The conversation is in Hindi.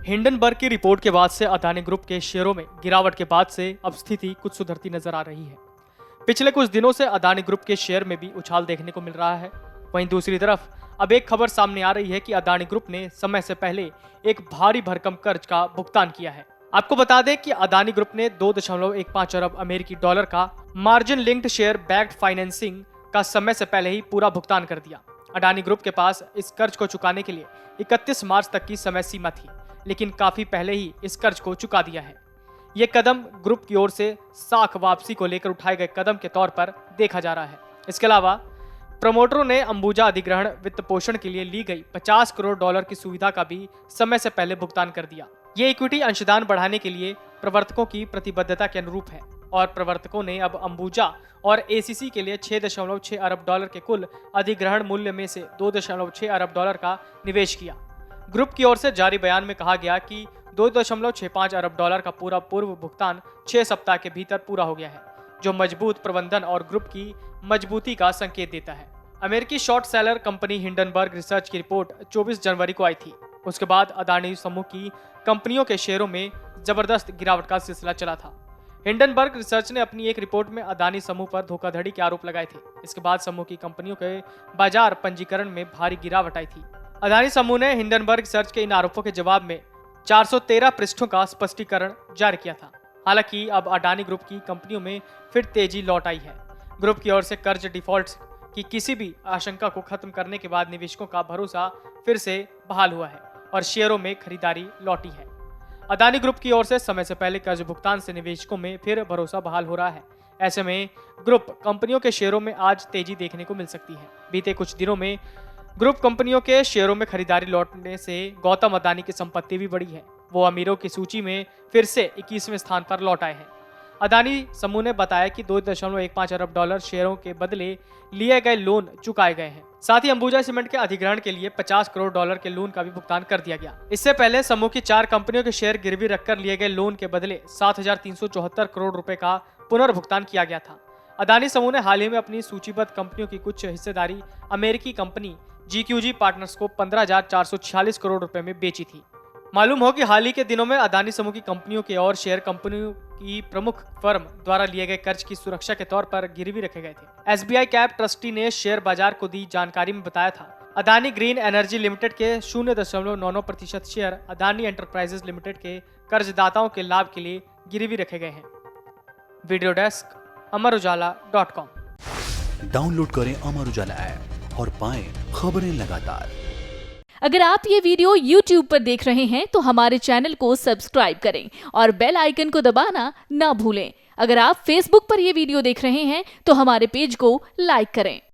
हिंडनबर्ग की रिपोर्ट के बाद से अदानी ग्रुप के शेयरों में गिरावट के बाद से अब स्थिति कुछ सुधरती नजर आ रही है। पिछले कुछ दिनों से अदानी ग्रुप के शेयर में भी उछाल देखने को मिल रहा है। वहीं दूसरी तरफ अब एक खबर सामने आ रही है कि अदानी ग्रुप ने समय से पहले एक भारी भरकम कर्ज का भुगतान किया है। आपको बता दें कि अदानी ग्रुप ने 2.15 अरब अमेरिकी डॉलर का margin linked share backed financing का समय से पहले ही पूरा भुगतान कर दिया। अडानी ग्रुप के पास इस कर्ज को चुकाने के लिए 31 मार्च तक की समय सीमा थी, लेकिन काफी पहले ही इस कर्ज को चुका दिया है। ये कदम ग्रुप की ओर से साख वापसी को लेकर उठाए गए कदम के तौर पर देखा जा रहा है। इसके अलावा प्रमोटरों ने अंबुजा अधिग्रहण वित्त पोषण के लिए ली गई 50 करोड़ डॉलर की सुविधा का भी समय से पहले भुगतान कर दिया। ये इक्विटी अंशदान बढ़ाने के लिए प्रवर्तकों की प्रतिबद्धता के अनुरूप है और प्रवर्तकों ने अब अंबुजा और एसीसी के लिए 6.6 अरब डॉलर के कुल अधिग्रहण मूल्य में से 2.6 अरब डॉलर का निवेश किया। ग्रुप की ओर से जारी बयान में कहा गया कि 2.65 अरब डॉलर का पूरा पूर्व भुगतान 6 सप्ताह के भीतर पूरा हो गया है, जो मजबूत प्रबंधन और ग्रुप की मजबूती का संकेत देता है। अमेरिकी short seller company Hindenburg research की रिपोर्ट 24 जनवरी को आई थी। उसके बाद अदानी समूह की कंपनियों के शेयरों में जबरदस्त गिरावट का सिलसिला चला था। हिंडनबर्ग रिसर्च ने अपनी एक रिपोर्ट में अदानी समूह पर धोखाधड़ी के आरोप लगाए थे। इसके बाद समूह की कंपनियों के बाजार पंजीकरण में भारी गिरावट आई थी। अदानी समूह ने हिंडनबर्ग रिसर्च के इन आरोपों के जवाब में 413 पृष्ठों का स्पष्टीकरण जारी किया था। हालांकि अब अडानी ग्रुप की कंपनियों में फिर तेजी लौट आई है। ग्रुप की ओर से कर्ज डिफॉल्ट की किसी भी आशंका को खत्म करने के बाद निवेशकों का भरोसा फिर से बहाल हुआ है और शेयरों में खरीदारी लौटी है। अदानी ग्रुप की ओर से समय से पहले कर्ज भुगतान से निवेशकों में फिर भरोसा बहाल हो रहा है। ऐसे में ग्रुप कंपनियों के शेयरों में आज तेजी देखने को मिल सकती है। बीते कुछ दिनों में ग्रुप कंपनियों के शेयरों में खरीदारी लौटने से गौतम अदानी की संपत्ति भी बढ़ी है। वो अमीरों की सूची में फिर से 21वें स्थान पर लौट आए हैं। अदानी समूह ने बताया कि 2.15 अरब डॉलर शेयरों के बदले लिए गए लोन चुकाए गए हैं। साथ ही अंबुजा सीमेंट के अधिग्रहण के लिए 50 करोड़ डॉलर के लोन का भी भुगतान कर दिया गया। इससे पहले समूह की 4 कंपनियों के शेयर गिरवी रखकर लिए गए लोन के बदले 7,374 करोड़ रुपए का पुनर्भुगतान किया गया था। अदानी समूह ने हाल ही में अपनी सूचीबद्ध कंपनियों की कुछ हिस्सेदारी अमेरिकी कंपनी GQG पार्टनर्स को 15,446 करोड़ रुपए में बेची थी। मालूम हो कि हाल ही के दिनों में अदानी समूह की कंपनियों के और शेयर कंपनियों की प्रमुख फर्म द्वारा लिए गए कर्ज की सुरक्षा के तौर पर गिरवी रखे गए थे। SBI कैप ट्रस्टी ने शेयर बाजार को दी जानकारी में बताया था, अदानी ग्रीन एनर्जी लिमिटेड के 0.99% शेयर अदानी एंटरप्राइजेज लिमिटेड के कर्जदाताओं के लाभ के लिए गिरवी रखे गए हैं। Video desk amarujala.com। डाउनलोड करें अमर उजाला ऐप और पाएं खबरें लगातार। अगर आप ये वीडियो YouTube पर देख रहे हैं तो हमारे चैनल को सब्सक्राइब करें और बेल आइकन को दबाना ना भूलें। अगर आप Facebook पर ये वीडियो देख रहे हैं तो हमारे पेज को लाइक करें।